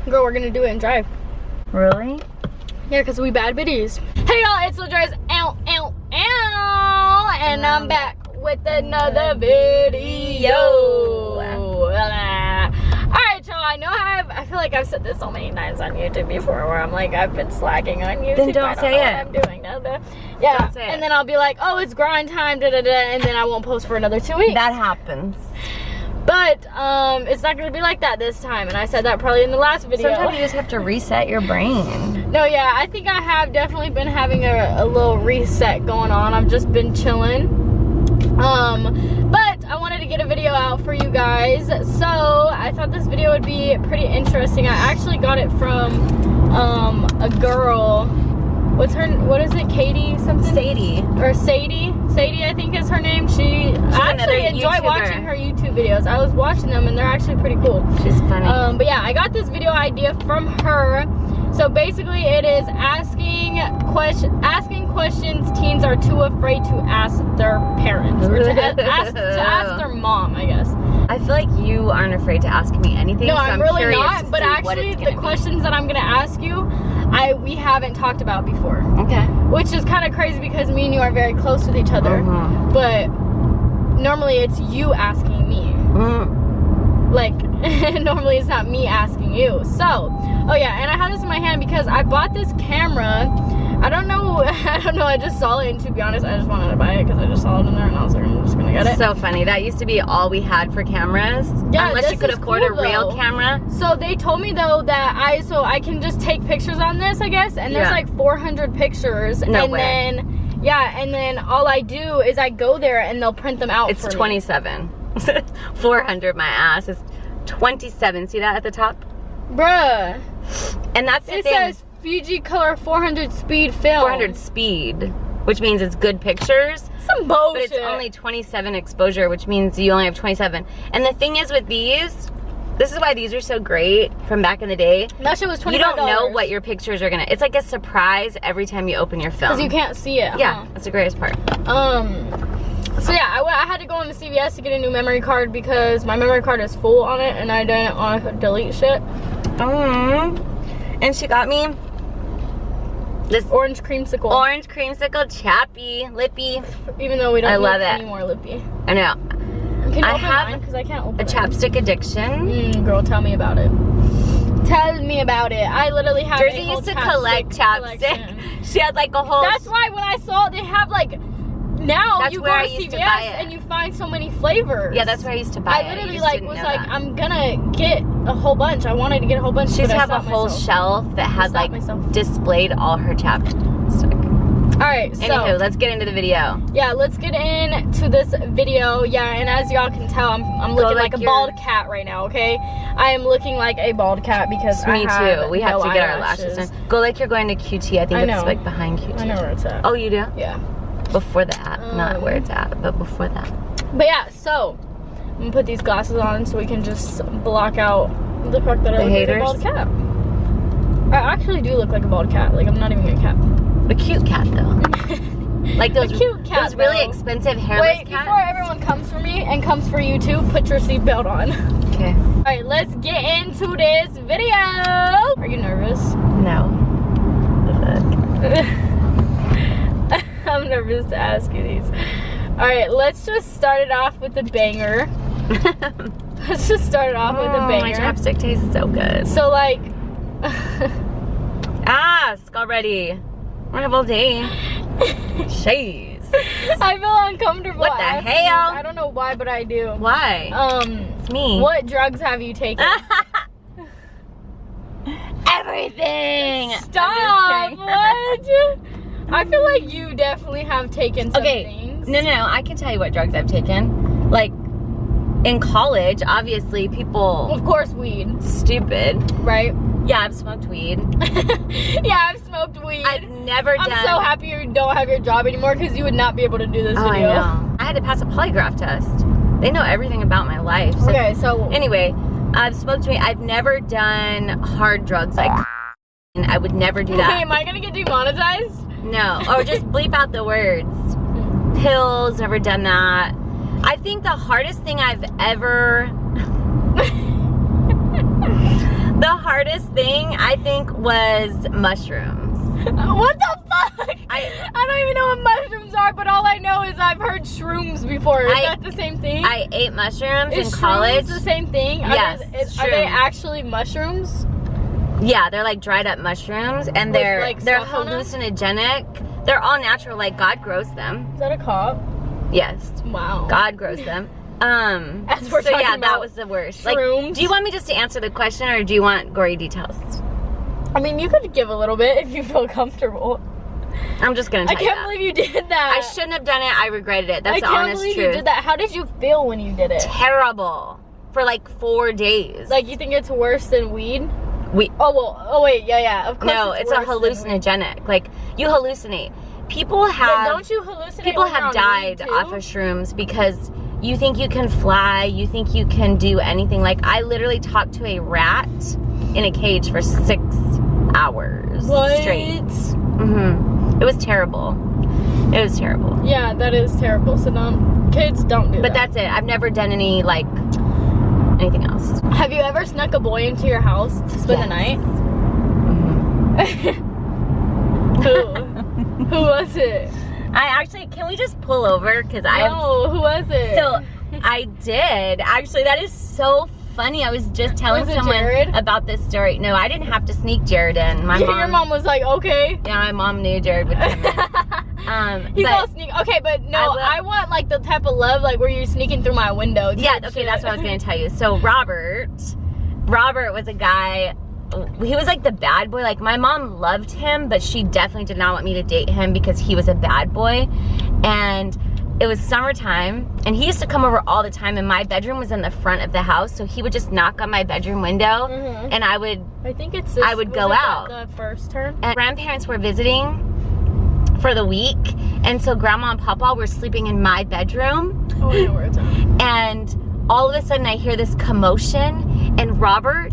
Girl, we're gonna do it and drive. Really? Yeah, because we bad biddies. Hey y'all, it's Jerz. Ow, ow, ow. And I'm back with another video. Alright y'all, I know I feel like I've said this so many times on YouTube before where I'm like, I've been slacking on YouTube. Then don't say it. I don't know what I'm doing. Yeah, Don't say it. and then I'll be like, oh, it's grind time, da da da, and then I won't post for another 2 weeks. That happens. But it's not gonna be like that this time, and I said that probably in the last video. Sometimes you just have to reset your brain. No, yeah, I think I have definitely been having a little reset going on. I've just been chilling. But I wanted to get a video out for you guys, so I thought this video would be pretty interesting. I actually got it from a girl. What is it, Katie something? Sadie. Or Sadie, I think is her name. I actually enjoy watching her YouTube videos. I was watching them and they're actually pretty cool. She's funny. But yeah, I got this video idea from her. So basically it is asking questions teens are too afraid to ask their parents. Or to ask their mom, I guess. I feel like you aren't afraid to ask me anything. No, so I'm really not, but actually the be. questions that I'm gonna ask you, we haven't talked about before. Okay. Which is kind of crazy because me and you are very close with each other. But normally it's you asking me. Like, normally it's not me asking you. So, oh yeah, and I have this in my hand because I bought this camera. I don't know, I just saw it, and to be honest, I just wanted to buy it because I just saw it in there and I was like, I'm just gonna get it. So funny, that used to be all we had for cameras. Yeah, unless you could afford a real camera. So they told me though that I can just take pictures on this, I guess, and there's like 400 pictures. No way. Then, yeah, and then all I do is I go there and they'll print them out for me. 27. 400, my ass. It's 27. See that at the top? Bruh. And that's the thing. It says Fiji Color 400 speed film. 400 speed, which means it's good pictures. Some bullshit. But it's only 27 exposure, which means you only have 27. And the thing is with these, this is why these are so great from back in the day. That shit was $25. You don't know what your pictures are gonna, it's like a surprise every time you open your film. Because you can't see it. Yeah, that's the greatest part. So yeah, I had to go into CVS to get a new memory card because my memory card is full on it and I didn't want to delete shit. And she got me this orange creamsicle. Orange creamsicle chappy, lippy. Even though we don't need any more lippy. I know. Can you open mine? Because I can't open it. A chapstick addiction. Girl, tell me about it. Tell me about it. I literally have Jersey used to collect chapstick. She had like a whole... That's why when I saw they have like... Now that's you go where to CVS and you find so many flavors. Yeah, that's where I used to buy it. I literally like was like, I'm gonna get a whole bunch. I wanted to get a whole bunch. She used to have a whole shelf that had like displayed all her chapstick. Alright, so anywho, let's get into the video. Yeah, let's get into this video. Yeah, and as y'all can tell, I'm looking like a bald cat right now, okay? I am looking like a bald cat because Me too. We have to get our lashes done. Go like you're going to QT. I think it's like behind QT. I know where it's at. Oh, you do? Yeah. Before that, not where it's at, but before that. But yeah, so I'm gonna put these glasses on so we can just block out the fact that I look like a bald cat. I actually do look like a bald cat. Like I'm not even a cat. A cute cat though. Like those cute cat, those really expensive hairless cats. Wait, before everyone comes for me and comes for you too, put your seatbelt on. Okay. All right, let's get into this video. Are you nervous? No. The fuck? I'm nervous to ask you these. All right, let's just start it off with a banger. Let's just start it off with a banger. My chapstick tastes so good. So like, ask already. I don't have all day. Jeez. I feel uncomfortable. What the hell? I don't know why, but I do. Why? It's me. What drugs have you taken? Everything. Stop. What? I feel like you definitely have taken some things. No, I can tell you what drugs I've taken. Like, in college, obviously, people... Of course, weed. Stupid. Right? Yeah, I've smoked weed. Yeah, I've smoked weed. I've never done... I'm so happy you don't have your job anymore because you would not be able to do this video. I know. I had to pass a polygraph test. They know everything about my life. So okay, so... Anyway, I've smoked weed. I've never done hard drugs like... And I would never do that. Wait, am I gonna get demonetized? No, or just bleep out the words. Pills, never done that. I think the hardest thing I've ever funniest thing, I think, was mushrooms. What the fuck? I don't even know what mushrooms are, but all I know is I've heard shrooms before. Is that the same thing? I ate mushrooms in Is college. shrooms the same thing? Yes, Are they actually mushrooms? Yeah, they're like dried up mushrooms, and they're like hallucinogenic. They're all natural, like God grows them. Is that a cop? Yes. Wow. God grows them. As we're so talking yeah, about that was the worst. shrooms. Like, do you want me just to answer the question, or do you want gory details? I mean, you could give a little bit if you feel comfortable. I'm just gonna tell you I can't believe you did that. I shouldn't have done it. I regretted it. That's the honest truth. I can't believe you did that. How did you feel when you did it? Terrible. For like 4 days. Like, you think it's worse than weed? Oh wait, yeah, of course. No, it's a hallucinogenic. Like, you hallucinate. People have. But don't you hallucinate? People have died off of shrooms because you think you can fly, you think you can do anything. Like, I literally talked to a rat in a cage for 6 hours straight. It was terrible. It was terrible. Yeah, that is terrible. So kids don't do that. But that's it. I've never done any, like, anything else. Have you ever snuck a boy into your house to spend the night? Who was it? Can we just pull over? Who was it? So, I did. Actually, that is so funny. I was just telling someone about this story. No, I didn't have to sneak Jared in. Your mom was like, okay. Yeah, my mom knew Jared would come in. He's all sneak. Okay, but no, I want like the type of love like where you're sneaking through my window. Yeah, okay, that's what I was gonna tell you. So Robert was a guy. He was like the bad boy. Like, my mom loved him, but she definitely did not want me to date him because he was a bad boy. And it was summertime, and he used to come over all the time, and my bedroom was in the front of the house, so he would just knock on my bedroom window, and I would go out. The first term. And grandparents were visiting for the week, and so Grandma and Papa were sleeping in my bedroom. Oh, I know where it's at. And all of a sudden, I hear this commotion, and Robert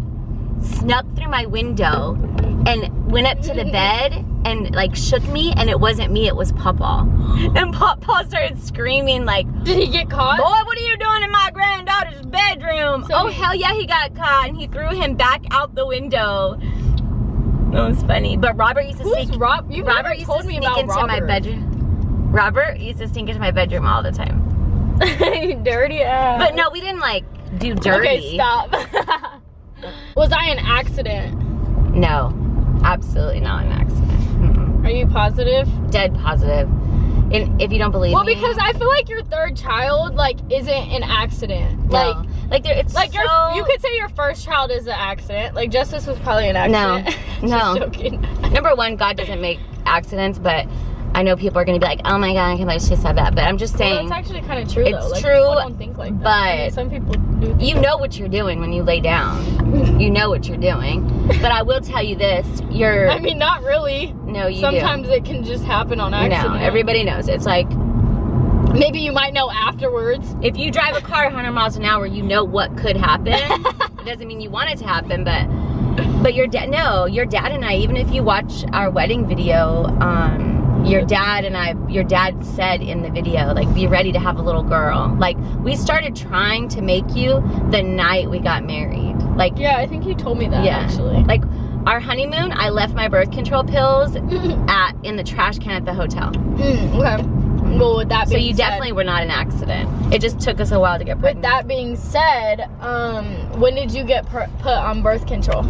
snuck through my window and went up to the bed and like shook me, and it wasn't me, it was Papa. And Papa started screaming like, did he get caught? Boy, what are you doing in my granddaughter's bedroom? So hell yeah, he got caught, and he threw him back out the window. That was funny. But Robert used to sneak. Robert used to sneak into my bedroom. Robert used to sneak into my bedroom all the time. Dirty ass. But no, we didn't like do dirty. Okay, stop. Was I an accident? No, absolutely not an accident. Are you positive? Dead positive. And if you don't believe me. Well, because I feel like your third child, like, isn't an accident. No. It's like you could say your first child is an accident. Like, Justice was probably an accident. No. Just joking. Number one, God doesn't make accidents, but I know people are going to be like, oh my God, I can't believe she said that. But I'm just saying. Well, it's actually kind of true, though. It's like, true, people don't think like that. But I mean, some people do. You know what you're doing when you lay down. You know what you're doing. But I will tell you this. I mean, not really. No, you Sometimes it can just happen on accident. No, everybody knows. It's like. Maybe you might know afterwards. If you drive a car 100 miles an hour, you know what could happen. It doesn't mean you want it to happen, but your dad and I, even if you watch our wedding video, your dad said in the video, like, be ready to have a little girl. Like, we started trying to make you the night we got married. Like, yeah, I think you told me that, actually. Like, our honeymoon, I left my birth control pills in the trash can at the hotel. Okay. Well, with that being said, so you definitely were not an accident. It just took us a while to get pregnant. With that being said, when did you get put on birth control?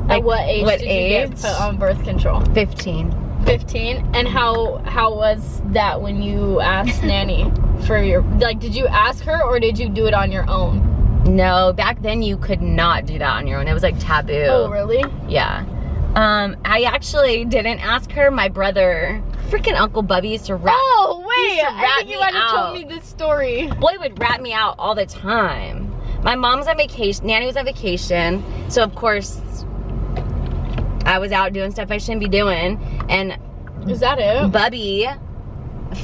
Like, at what age did you get put on birth control? 15. 15? And how was that when you asked Nanny for your, like, did you ask her or did you do it on your own? No, back then you could not do that on your own. It was like taboo. Oh, really? Yeah. I actually didn't ask her. My brother, freaking Uncle Bubby, used to rat. Oh, wait. I think you might have told me this story. Boy would rat me out all the time. My mom's on vacation. Nanny was on vacation. So, of course, I was out doing stuff I shouldn't be doing. And is that it? Bubby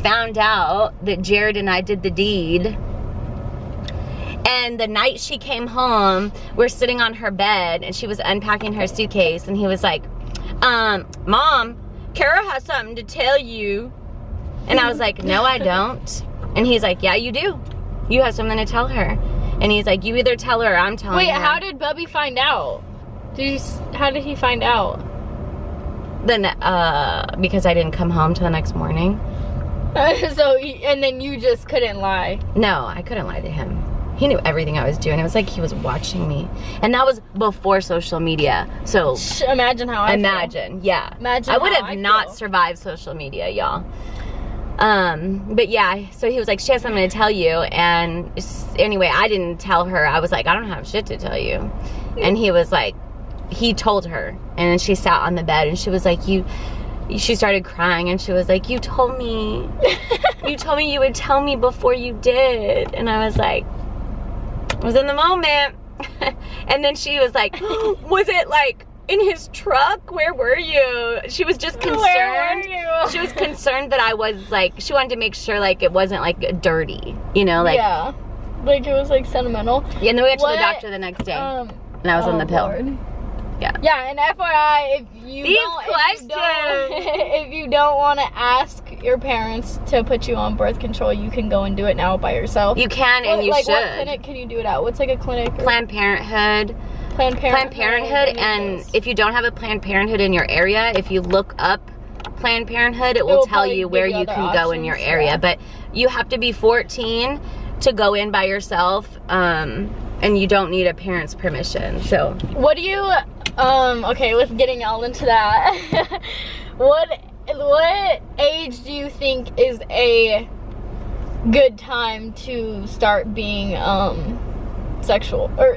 found out that Jared and I did the deed. And the night she came home, we're sitting on her bed and she was unpacking her suitcase, and he was like, Mom, Kara has something to tell you. And I was like, no, I don't. And he's like, yeah, you do. You have something to tell her. And he's like, you either tell her or I'm telling her. Wait, how did Bubby find out? How did he find out? Then, because I didn't come home till the next morning. And then you just couldn't lie. No, I couldn't lie to him. He knew everything I was doing. It was like he was watching me. And that was before social media. So imagine how I feel. Yeah. Imagine I would how have not survived social media, y'all. But yeah, so he was like, she has something to tell you. And anyway, I didn't tell her. I was like, I don't have shit to tell you. And he was like, he told her. And then she sat on the bed and she was like, she started crying and she was like, you told me you would tell me before you did. And I was like, I was in the moment. And then she was like, was it like in his truck? Where were you? She was just concerned. Where were you? She was concerned that I was like, she wanted to make sure like it wasn't like dirty, you know, like. Yeah, like it was like sentimental. Yeah, and then we went to the doctor the next day. And I was on the pill. Lord. Yeah. Yeah, and FYI, if you don't want to ask your parents to put you on birth control, you can go and do it now by yourself. You can, and you should. What clinic can you do it at? What's like a clinic? Planned Parenthood. Planned Parenthood. And if you don't have a Planned Parenthood in your area, if you look up Planned Parenthood, it will tell you where you can go in your area. Yeah. But you have to be 14 to go in by yourself, and you don't need a parent's permission. So what do you okay, with getting all into that, what age do you think is a good time to start being sexual or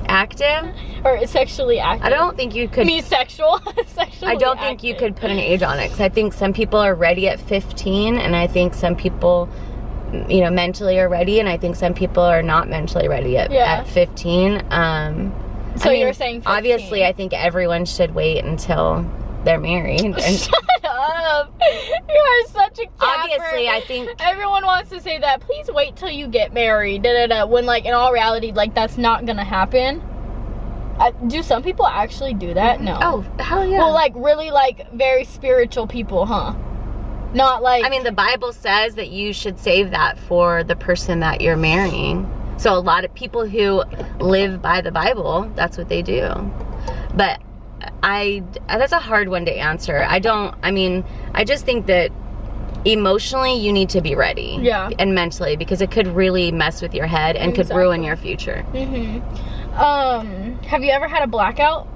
active or sexually active? I don't think you could. Me sexual. Sexually I don't think you could put an age on it, because I think some people are ready at 15, and I think some people, you know, mentally are ready, and I think some people are not mentally ready at 15. So you're saying 15. Obviously, I think everyone should wait until they're married. And shut up! You are such a capper. Obviously, I think everyone wants to say that. Please wait till you get married. When like in all reality, like that's not gonna happen. Do some people actually do that? No. Oh, hell yeah. Well, like really, like very spiritual people, huh? Not like. I mean, the Bible says that you should save that for the person that you're marrying. So a lot of people who live by the Bible, that's what they do. But that's a hard one to answer. I just think that emotionally you need to be ready. Yeah. And mentally, because it could really mess with your head and could ruin your future. Mm-hmm. Have you ever had a blackout?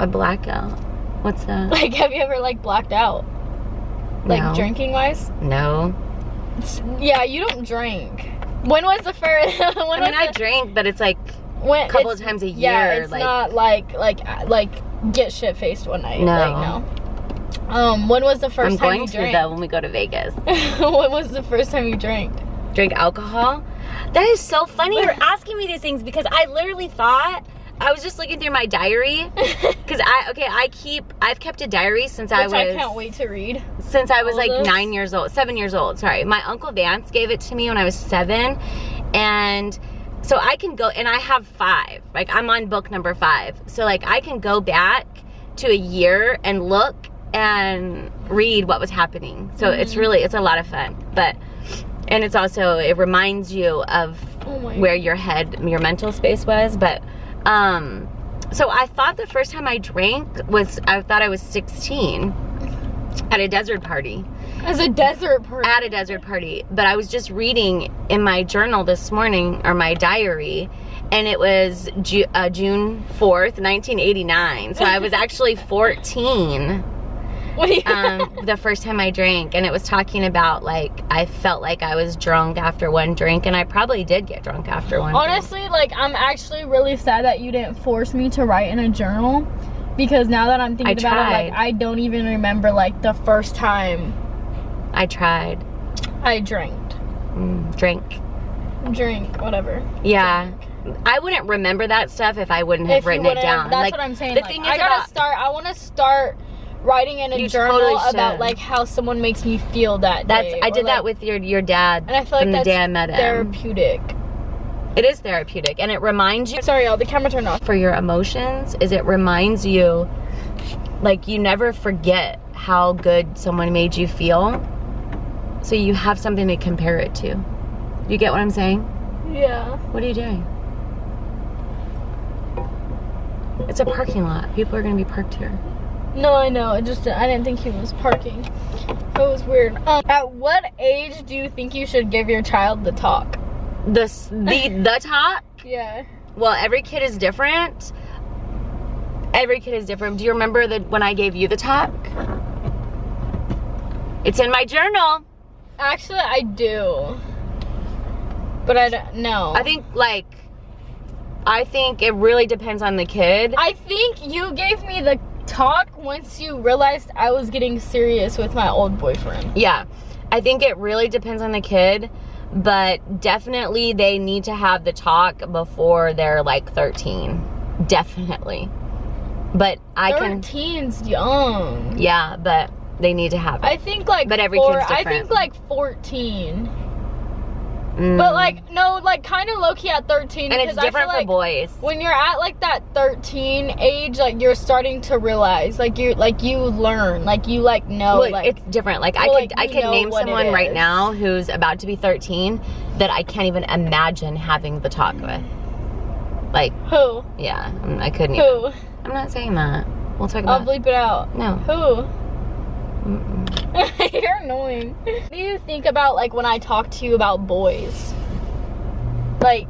A blackout? What's that? Like, have you ever like blacked out? Like No. Drinking wise? No. Yeah, you don't drink. When was the first? I drink, but it's like a couple of times a year. Yeah, it's not like get shit faced one night. No. Like, no. When was the first time you drank? I'm going to though when we go to Vegas. When was the first time you drank? Drink alcohol? That is so funny you're asking me these things, because I literally thought, I was just looking through my diary, because I've kept a diary since I can't wait to read. Since I was like 7 years old, sorry. My Uncle Vance gave it to me when I was 7, and so I can go, and I have 5, like I'm on book number 5, so like I can go back to a year and look and read what was happening. So it's a lot of fun, and it's also, it reminds you of where your mental space was, but so I thought the first time I drank I thought I was 16 at a desert party. As a desert party? At a desert party. But I was just reading in my journal this morning, or my diary, and it was June 4th, 1989. So I was actually 14 the first time I drank, and it was talking about like I felt like I was drunk after one drink, and I probably did get drunk after one Honestly, drink. Like I'm actually really sad that you didn't force me to write in a journal, because now that I'm thinking about it, like I don't even remember like the first time I tried. I drank. Drink, whatever. Yeah. Drink. I wouldn't remember that stuff if I wouldn't have written it down. That's what I'm saying. The thing is, I want to start writing in a journal about like how someone makes me feel that day. I did that with your dad, and I feel like from the day I met him. Therapeutic. It is therapeutic, and it reminds you. Sorry, y'all, the camera turned off. For your emotions, it reminds you, like you never forget how good someone made you feel, so you have something to compare it to. You get what I'm saying? Yeah. What are you doing? It's a parking lot. People are gonna be parked here. No, I know. I didn't think he was parking. It was weird. At what age do you think you should give your child the talk? The talk? Yeah. Well, every kid is different. Every kid is different. Do you remember when I gave you the talk? It's in my journal. Actually, I do. But I don't know. I think it really depends on the kid. I think you gave me the talk once you realized I was getting serious with my old boyfriend. Yeah. I think it really depends on the kid, but definitely they need to have the talk before they're like 13. Definitely. But 13's young. Yeah, but they need to have it. I think like but every kid's different. I think like 14. But like, no, like kind of low-key at 13. And it's different for boys. When you're at like that 13 age, like you're starting to realize, like you learn, like you like know. Well, like, it's different. Like I could name someone right now who's about to be 13 that I can't even imagine having the talk with. Like who? Yeah, I couldn't. Who? I'm not saying that. We'll talk about. I'll bleep it out. No. Who? You're annoying. What do you think about like when I talk to you about boys? Like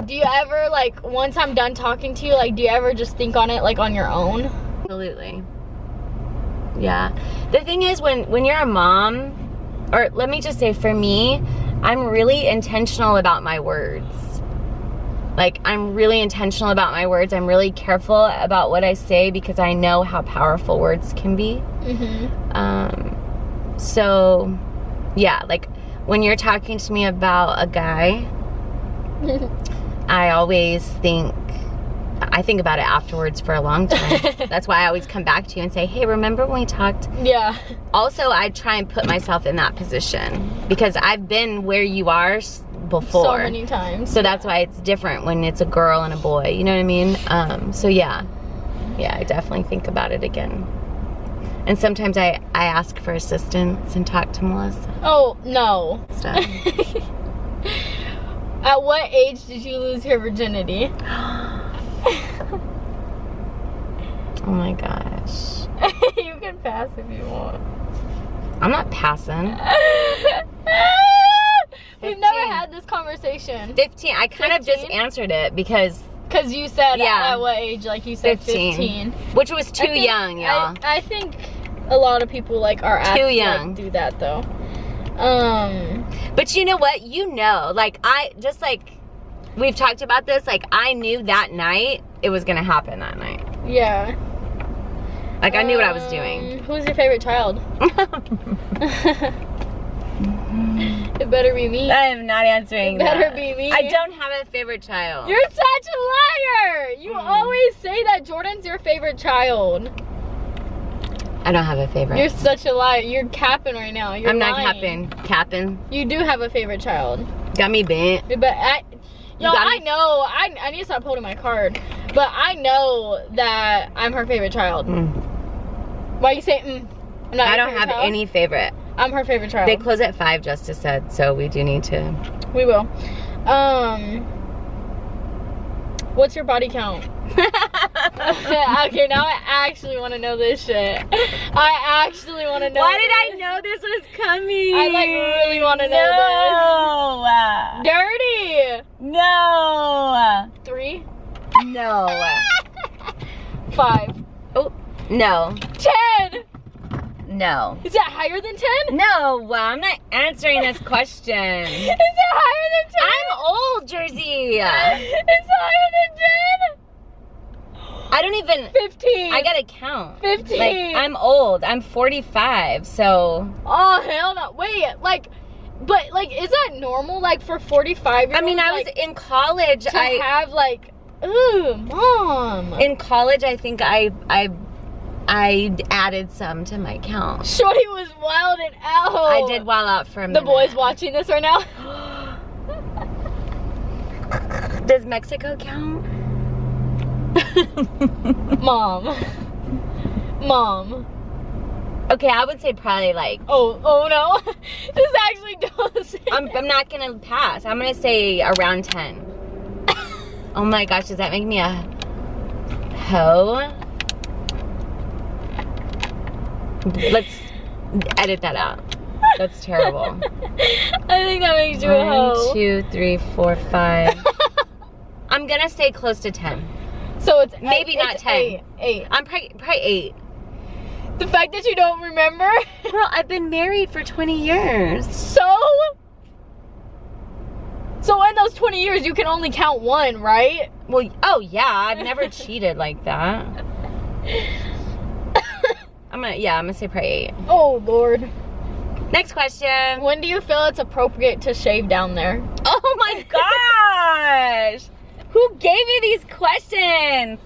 do you ever like once I'm done talking to you, like do you ever just think on it like on your own? Absolutely. Yeah. The thing is when you're a mom, or let me just say for me, I'm really intentional about my words. Like, I'm really intentional about my words. I'm really careful about what I say because I know how powerful words can be. So, yeah, like, when you're talking to me about a guy, I always think about it afterwards for a long time. That's why I always come back to you and say, hey, remember when we talked? Yeah. Also, I try and put myself in that position because I've been where you are before so many times. So that's why it's different when it's a girl and a boy, you know what I mean? So yeah, I definitely think about it again. And sometimes I ask for assistance and talk to Melissa. Oh no. Stuff. At what age did you lose your virginity? Oh my gosh. You can pass if you want. I'm not passing. We've never had this conversation. 15. I kind of just answered it because you said at what age? Like you said 15. Which was too young, y'all. I think a lot of people like are too young. Like, do that though. But you know what? Like we've talked about this. Like I knew that night it was gonna happen that night. Yeah. Like I knew what I was doing. Who's your favorite child? It better be me. I am not answering that. It better be me. I don't have a favorite child. You're such a liar. You always say that Jordan's your favorite child. I don't have a favorite. You're such a liar. You're capping right now. I'm not capping. Capping. You do have a favorite child. Got me bent. But I know. I need to stop holding my card. But I know that I'm her favorite child. Why you say I don't have any favorite. I'm her favorite child. They close at 5, Justice said, so we do need to. We will. What's your body count? Okay, now I actually want to know this shit. I actually want to know. Why did I know this was coming? I like really want to know this. Dirty. No. 3. No. 5. Oh, no. 10. No. Is that higher than 10? No, I'm not answering this question. Is it higher than 10? I'm old, Jersey. It's higher than 10? I don't even... 15. I gotta count. 15. Like, I'm old. I'm 45, so... Oh, hell no. Wait, but is that normal? Like, for 45-year-olds? I mean, I was in college. To have, like... Ooh, Mom. In college, I think I added some to my count. Shorty was wilding out. I did wild out for a minute. The boys watching this right now. Does Mexico count? Mom. Okay, I would say probably like... Oh no. This actually does. I'm not gonna pass. I'm gonna say around 10. Oh my gosh, does that make me a hoe. Let's edit that out. That's terrible. I think that makes you a hoe. 1, 2, 3, 4, 5. I'm gonna say close to 10. So it's maybe not 10. 8. I'm probably 8. The fact that you don't remember? Girl, I've been married for 20 years. So in those 20 years, you can only count 1, right? Well, oh yeah, I've never cheated like that. I'm gonna say probably 8. Oh Lord. Next question. When do you feel it's appropriate to shave down there? Oh my gosh! Who gave me these questions?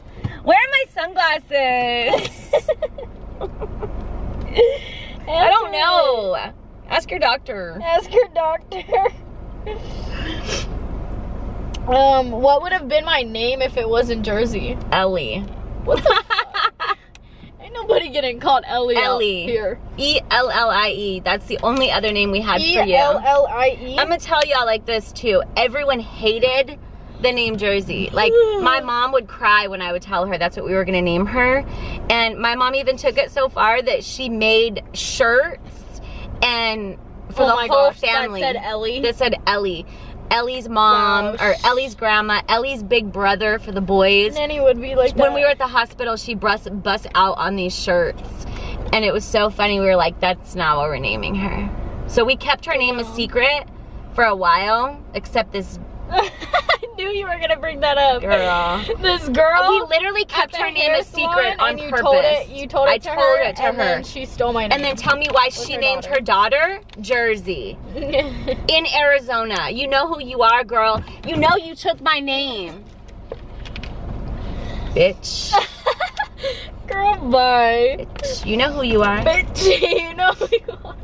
Where are my sunglasses? I don't know. Ask your doctor. Ask your doctor. What would have been my name if it wasn't Jersey? Ellie. What the fuck? Ain't nobody getting called Ellie out here. E-L-L-I-E. That's the only other name we had for you. E-L-L-I-E? I'm gonna tell y'all like this too. Everyone hated the name Jersey. Like, my mom would cry when I would tell her that's what we were gonna name her. And my mom even took it so far that she made shirts and for the whole family. That said Ellie? That said Ellie. Ellie's mom, or Ellie's grandma, Ellie's big brother for the boys. Nanny would be like that. When we were at the hospital, she bust out on these shirts. And it was so funny. We were like, that's not what we're naming her. So we kept her name a secret for a while, except this... I knew you were gonna bring that up. Girl. This girl. We literally kept her name a secret on purpose. You told it to her. And then she stole my name. And then tell me why she named her daughter Jersey. In Arizona. You know who you are, girl. You know you took my name. Bitch. Girl, bye. Bitch. You know who you are. Bitch, you know who you are.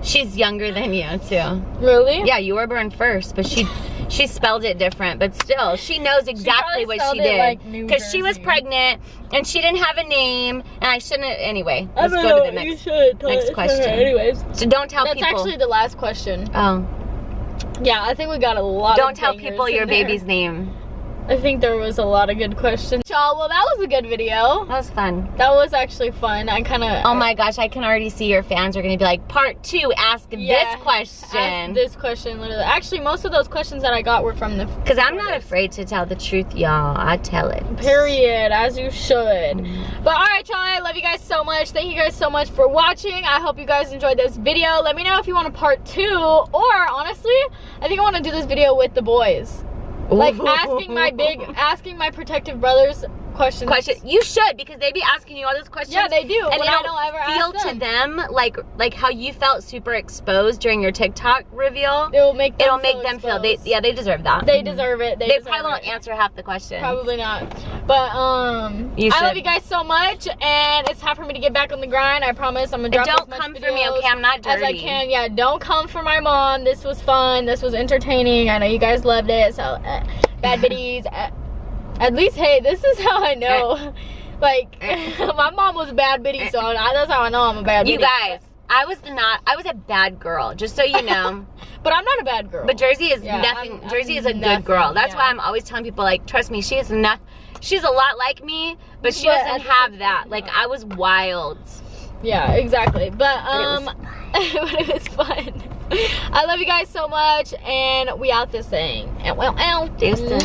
She's younger than you, too. Really? Yeah, you were born first, but she spelled it different, but still, she knows exactly what she did. Because she was pregnant, and she didn't have a name, and I shouldn't, anyway, let's go to the next question. Anyways. So don't tell people. That's actually the last question. Oh. Yeah, I think we got a lot Don't tell people your baby's name. I think there was a lot of good questions. Y'all, well, that was a good video. That was fun. That was actually fun. I kind of... Oh my gosh, I can already see your fans are going to be like, part 2, ask this question. Ask this question, literally. Actually, most of those questions that I got were from the... Because I'm not afraid to tell the truth, y'all. I tell it. Period, as you should. But alright, y'all, I love you guys so much. Thank you guys so much for watching. I hope you guys enjoyed this video. Let me know if you want a part 2. Or, honestly, I think I want to do this video with the boys. Like asking my protective brothers questions. You should, because they be asking you all those questions. Yeah, they do. And when I don't ever feel ask them. to them like how you felt super exposed during your TikTok reveal. It'll make them feel they deserve that. They deserve it. They probably won't answer half the questions. Probably not. But I love you guys so much, and it's time for me to get back on the grind. I promise I'm gonna drop don't come for me, okay? I'm not dirty. As I can. Yeah, don't come for my mom. This was fun. This was entertaining. I know you guys loved it. So bad biddies. At least, hey, this is how I know. Like, my mom was a bad biddy, so that's how I know I'm a bad biddy. You guys, I was a bad girl, just so you know. But I'm not a bad girl. But Jersey is nothing. Jersey is a good girl. That's why I'm always telling people, like, trust me, she's a lot like me, but she doesn't have that. Like, I was wild. Yeah, exactly. But it was fun. I love you guys so much, and we out this thing. And well, deuces.